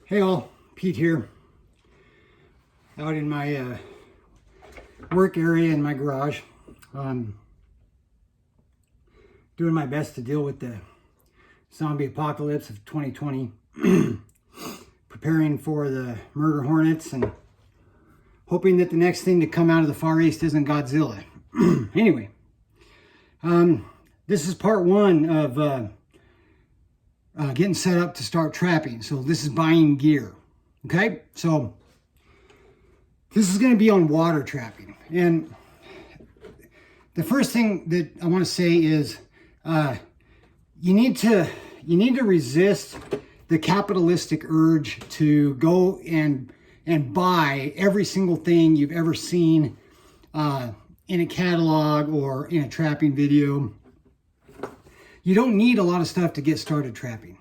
Hey all, Pete here, out in my work area in my garage. Doing my best to deal with the zombie apocalypse of 2020. Preparing for the murder hornets and hoping that the next thing to come out of the Far East isn't Godzilla. Anyway, this is part one of getting set up to start trapping. So this is buying gear. Okay, so this is going to be on water trapping. And the first thing that I want to say is you need to resist the capitalistic urge to go and buy every single thing you've ever seen in a catalog or in a trapping video. You don't need a lot of stuff to get started trapping.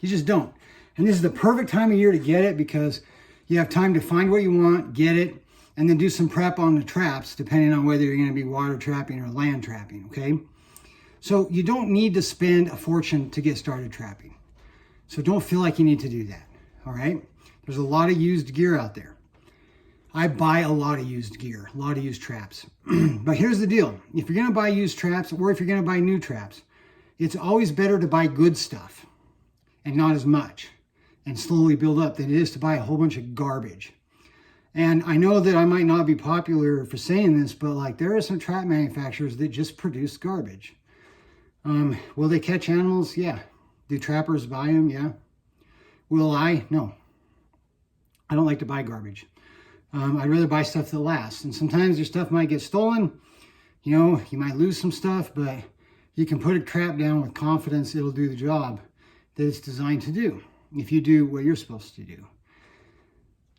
You just don't. And this is the perfect time of year to get it because you have time to find what you want, get it, and then do some prep on the traps depending on whether you're going to be water trapping or land trapping, okay? So you don't need to spend a fortune to get started trapping. So don't feel like you need to do that, all right? There's a lot of used gear out there. I buy a lot of used gear, a lot of used traps. But here's the deal. If you're going to buy used traps or if you're going to buy new traps, it's always better to buy good stuff and not as much and slowly build up than it is to buy a whole bunch of garbage. And I know that I might not be popular for saying this, but like there are some trap manufacturers that just produce garbage. Will they catch animals? Yeah. Do trappers buy them? Yeah. Will I? No. I don't like to buy garbage. I'd rather buy stuff that lasts. And sometimes your stuff might get stolen. You know, you might lose some stuff, but you can put a trap down with confidence it'll do the job that it's designed to do if you do what you're supposed to do.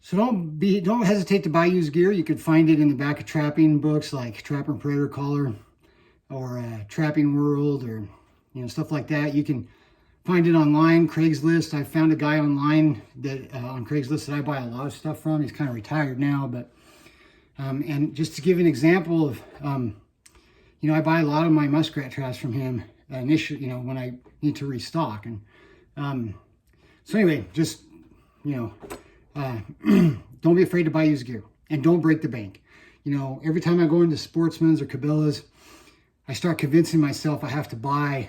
So don't hesitate to buy used gear. You could find it in the back of trapping books like Trapper and Predator Caller or Trapping World or stuff like that. You can find it online, Craigslist. I found a guy online that on Craigslist that I buy a lot of stuff from. He's kind of retired now, but and just to give an example of I buy a lot of my muskrat traps from him initially, when I need to restock. And so anyway, just, don't be afraid to buy used gear and don't break the bank. Every time I go into Sportsman's or Cabela's, I start convincing myself I have to buy,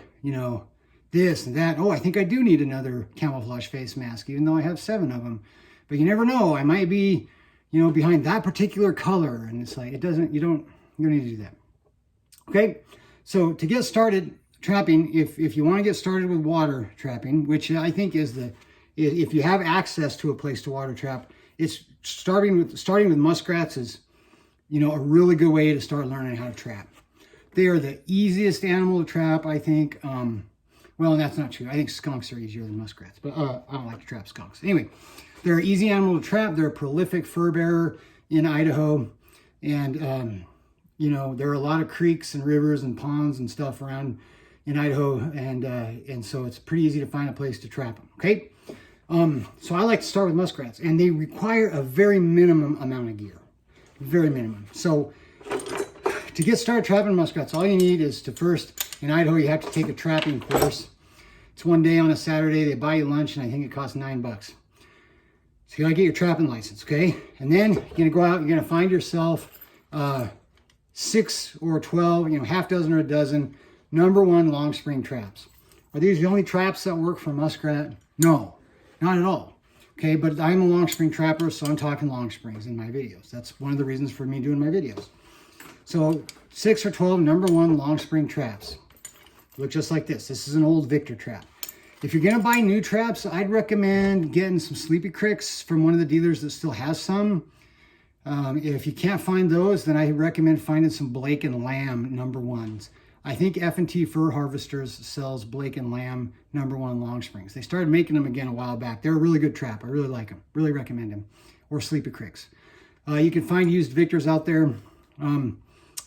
this and that. Oh, I think I do need another camouflage face mask, even though I have 7 of them. But you never know. I might be, behind that particular color. And it's like, you don't need to do that. Okay, so to get started trapping, if you want to get started with water trapping, which I think is if you have access to a place to water trap, it's starting with muskrats is, a really good way to start learning how to trap. They are the easiest animal to trap, I think. Well, that's not true. I think skunks are easier than muskrats, but I don't like to trap skunks. Anyway, they're an easy animal to trap. They're a prolific fur bearer in Idaho, and there are a lot of creeks and rivers and ponds and stuff around in Idaho, and so it's pretty easy to find a place to trap them, okay? So I like to start with muskrats, and they require a very minimum amount of gear, very minimum. So to get started trapping muskrats, all you need is to first, in Idaho, you have to take a trapping course. It's one day on a Saturday, they buy you lunch, and I think it costs $9. So you gotta get your trapping license, okay? And then you're gonna go out, you're gonna find yourself 6 or 12, half dozen or a dozen #1 long spring traps. Are these the only traps that work for muskrat? No, not at all. Okay, but I'm a long spring trapper, so I'm talking long springs in my videos. That's one of the reasons for me doing my videos. So 6 or 12 #1 long spring traps. Look just like this. This is an old Victor trap. If you're gonna buy new traps, I'd recommend getting some Sleepy Cricks from one of the dealers that still has some. If you can't find those, then I recommend finding some Blake & Lamb #1s. I think F&T Fur Harvesters sells Blake & Lamb #1 long springs. They started making them again a while back. They're a really good trap. I really like them. Really recommend them. Or Sleepy Cricks. You can find used Victors out there. And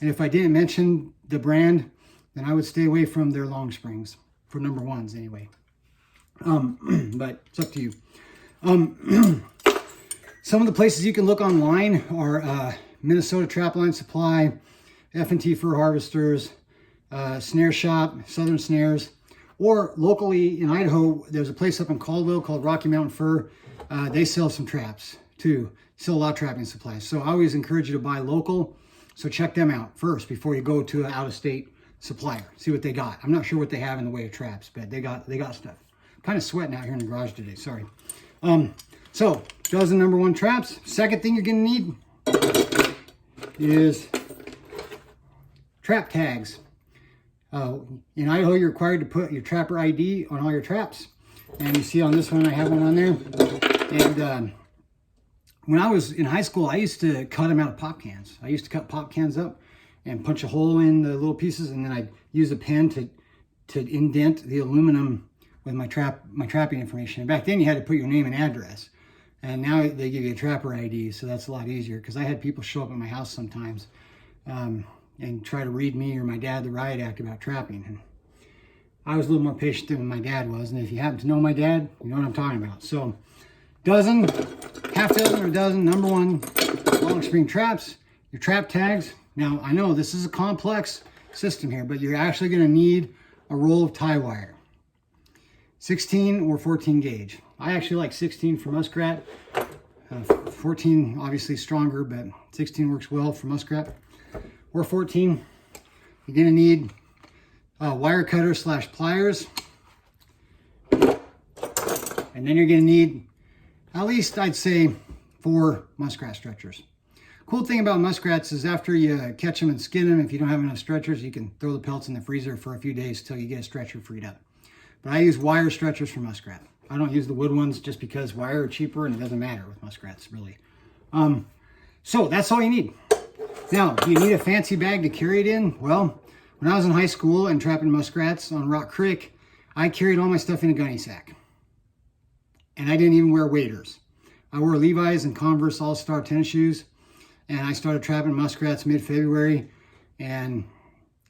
if I didn't mention the brand, then I would stay away from their long springs. For #1s anyway. But it's up to you. Some of the places you can look online are Minnesota Trapline Supply, F&T Fur Harvesters, Snare Shop, Southern Snares, Or locally in Idaho, there's a place up in Caldwell called Rocky Mountain Fur. They sell some traps too, sell a lot of trapping supplies. So I always encourage you to buy local. So check them out first before you go to an out-of-state supplier. See what they got. I'm not sure what they have in the way of traps, but they got stuff. I'm kind of sweating out here in the garage today, sorry. So dozen number one traps. Second thing you're gonna need is trap tags. In Idaho, you're required to put your trapper ID on all your traps. And you see on this one, I have one on there. And when I was in high school, I used to cut them out of pop cans. I used to cut pop cans up and punch a hole in the little pieces, and then I'd use a pen to indent the aluminum with my trapping information. And back then, you had to put your name and address. And now they give you a trapper ID, so that's a lot easier, because I had people show up at my house sometimes and try to read me or my dad the riot act about trapping. And I was a little more patient than my dad was, and if you happen to know my dad, you know what I'm talking about. So dozen, half dozen or a dozen, number one long spring traps, your trap tags. Now, I know this is a complex system here, but you're actually going to need a roll of tie wire, 16 or 14 gauge. I actually like 16 for muskrat. 14 obviously stronger, but 16 works well for muskrat. Or 14. You're going to need wire cutter / pliers. And then you're going to need at least, I'd say, 4 muskrat stretchers. Cool thing about muskrats is after you catch them and skin them, if you don't have enough stretchers, you can throw the pelts in the freezer for a few days till you get a stretcher freed up. But I use wire stretchers for muskrat. I don't use the wood ones just because wire are cheaper and it doesn't matter with muskrats, really. So that's all you need. Now, do you need a fancy bag to carry it in? Well, when I was in high school and trapping muskrats on Rock Creek, I carried all my stuff in a gunny sack. And I didn't even wear waders. I wore Levi's and Converse All-Star tennis shoes. And I started trapping muskrats mid-February. And,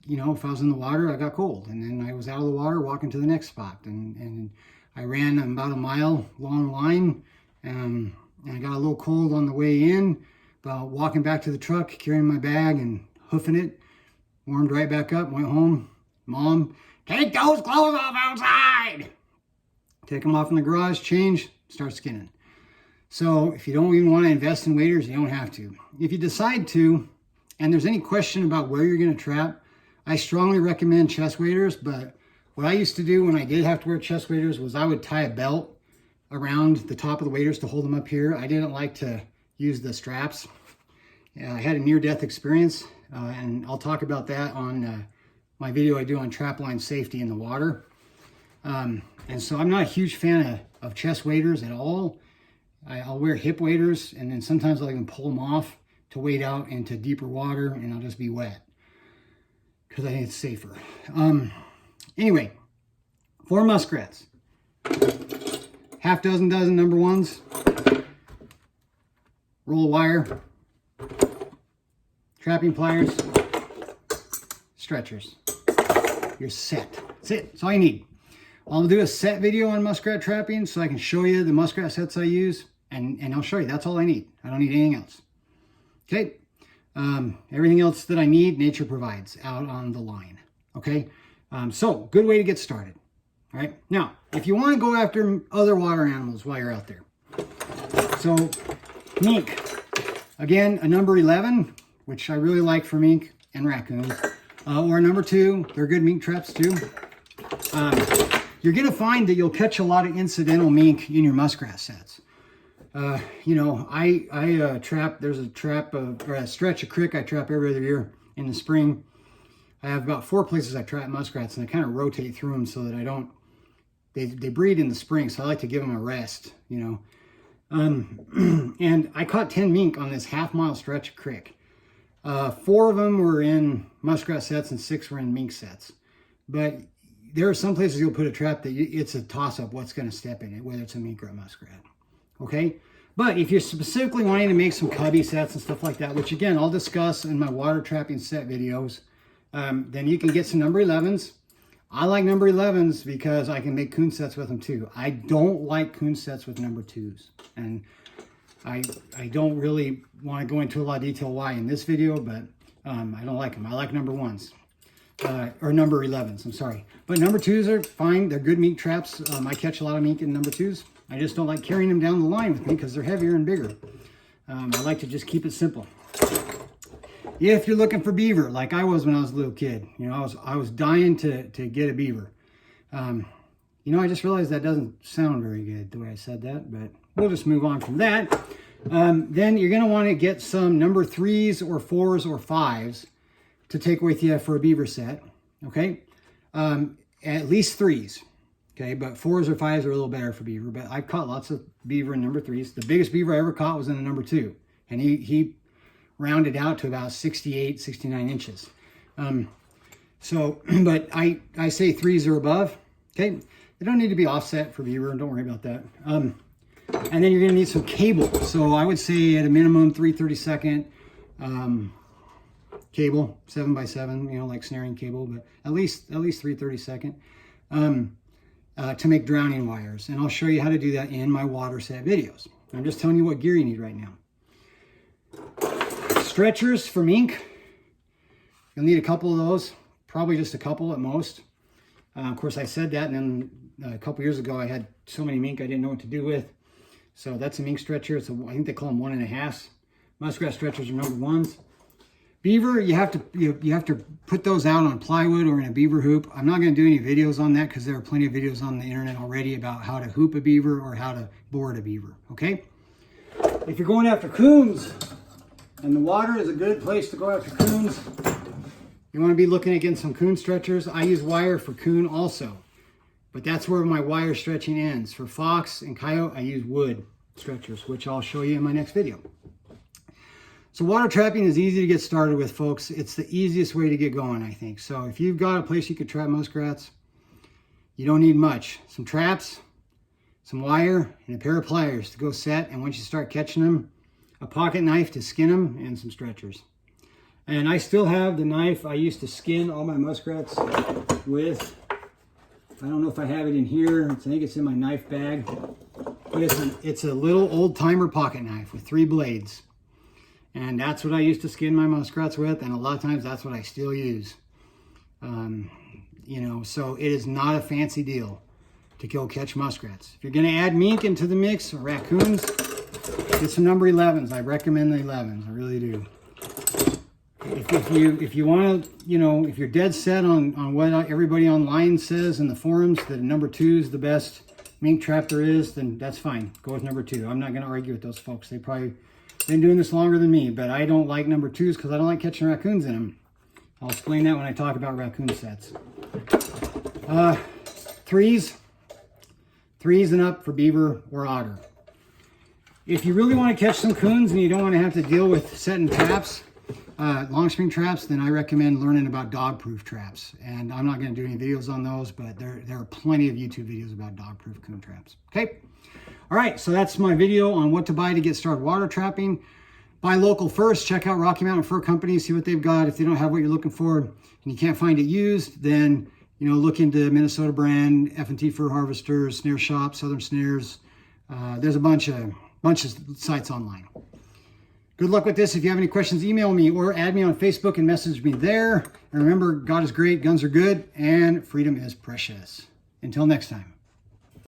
you know, if I was in the water, I got cold. And then I was out of the water walking to the next spot. And I ran about a mile long line. And I got a little cold on the way in. But walking back to the truck, carrying my bag and hoofing it, warmed right back up, went home. Mom, take those clothes off outside. Take them off in the garage, change, start skinning. So if you don't even want to invest in waders, you don't have to. If you decide to, and there's any question about where you're going to trap, I strongly recommend chest waders. But what I used to do when I did have to wear chest waders was I would tie a belt around the top of the waders to hold them up here. I didn't like to use the straps. I had a near-death experience, and I'll talk about that on my video I do on trapline safety in the water. And so I'm not a huge fan of chest waders at all. I'll wear hip waders, and then sometimes I'll even pull them off to wade out into deeper water, and I'll just be wet because I think it's safer. Anyway, 4 muskrats, half dozen number ones, roll of wire, trapping pliers, stretchers. You're set. That's it. That's all you need. I'll do a set video on muskrat trapping so I can show you the muskrat sets I use, and I'll show you. That's all I need. I don't need anything else. Okay? Everything else that I need, nature provides out on the line. Okay? So, good way to get started. All right? Now, if you want to go after other water animals while you're out there. So, mink. Again, a number 11, which I really like for mink and raccoons. Or number 2, they're good mink traps too. You're going to find that you'll catch a lot of incidental mink in your muskrat sets. You know, I trap, there's a trap, or a stretch of creek I trap every other year in the spring. I have about 4 places I trap muskrats, and I kind of rotate through them so that I don't, they breed in the spring, so I like to give them a rest, you know. And I caught 10 mink on this half-mile stretch of creek. 4 of them were in muskrat sets and 6 were in mink sets. But there are some places you'll put a trap that it's a toss-up what's going to step in it, whether it's a mink or a muskrat. Okay? But if you're specifically wanting to make some cubby sets and stuff like that, which again, I'll discuss in my water trapping set videos, then you can get some number 11s. I like number 11s because I can make coon sets with them too. I don't like coon sets with number 2s. And I don't really want to go into a lot of detail why in this video, but I don't like them. I like number 1s. or number 11s, I'm sorry. But number 2s are fine. They're good mink traps. I catch a lot of mink in number 2s. I just don't like carrying them down the line with me because they're heavier and bigger. I like to just keep it simple. If you're looking for beaver, like I was when I was a little kid, you know, I was dying to get a beaver. You know, I just realized that doesn't sound very good the way I said that, but we'll just move on from that. Then you're going to want to get some number 3s or 4s or 5s to take with you for a beaver set, okay? At least 3s, okay? But 4s or 5s are a little better for beaver, but I've caught lots of beaver in number 3s. The biggest beaver I ever caught was in a number 2, and he rounded out to about 68, 69 inches. But I say 3s or above, okay? They don't need to be offset for beaver, don't worry about that. And then you're gonna need some cable. So I would say at a minimum 3/32 cable, 7x7, you know, like snaring cable, but at least 3/32 to make drowning wires. And I'll show you how to do that in my water set videos. I'm just telling you what gear you need right now. Stretchers for mink. You'll need a couple of those, probably just a couple at most. Of course, I said that, and then a couple years ago, I had so many mink I didn't know what to do with. So that's a mink stretcher. I think they call them 1.5s. Muskrat stretchers are number 1s. Beaver, you have to put those out on plywood or in a beaver hoop. I'm not going to do any videos on that because there are plenty of videos on the internet already about how to hoop a beaver or how to board a beaver. Okay. If you're going after coons, and the water is a good place to go after coons, you want to be looking at getting some coon stretchers. I use wire for coon also, but that's where my wire stretching ends. For fox and coyote, I use wood stretchers, which I'll show you in my next video. So water trapping is easy to get started with, folks. It's the easiest way to get going, I think. So if you've got a place you could trap muskrats, you don't need much. Some traps, some wire, and a pair of pliers to go set. And once you start catching them, a pocket knife to skin them, and some stretchers. And I still have the knife I used to skin all my muskrats with. I don't know if I have it in here. I think it's in my knife bag. But it's a little old-timer pocket knife with 3 blades. And that's what I used to skin my muskrats with, and a lot of times that's what I still use. You know, so it is not a fancy deal to go catch muskrats. If you're going to add mink into the mix, or raccoons, get some number 11s. I recommend the 11s. I really do. If you want to, you know, if you're dead set on what everybody online says in the forums that number 2 is the best mink trap there is, then that's fine. Go with number 2. I'm not going to argue with those folks. They probably been doing this longer than me, but I don't like number 2s because I don't like catching raccoons in them. I'll explain that when I talk about raccoon sets. 3s and up for beaver or otter. If you really want to catch some coons and you don't want to have to deal with setting traps, long string traps, then I recommend learning about dog-proof traps. And I'm not going to do any videos on those, but there are plenty of YouTube videos about dog-proof coon traps. Okay? All right, so that's my video on what to buy to get started water trapping. Buy local first. Check out Rocky Mountain Fur Company, see what they've got. If they don't have what you're looking for and you can't find it used, then, you know, look into Minnesota brand, F&T Fur Harvesters, Snare Shop, Southern Snares. There's a bunch of sites online. Good luck with this. If you have any questions, email me or add me on Facebook and message me there. And remember, God is great, guns are good, and freedom is precious. Until next time.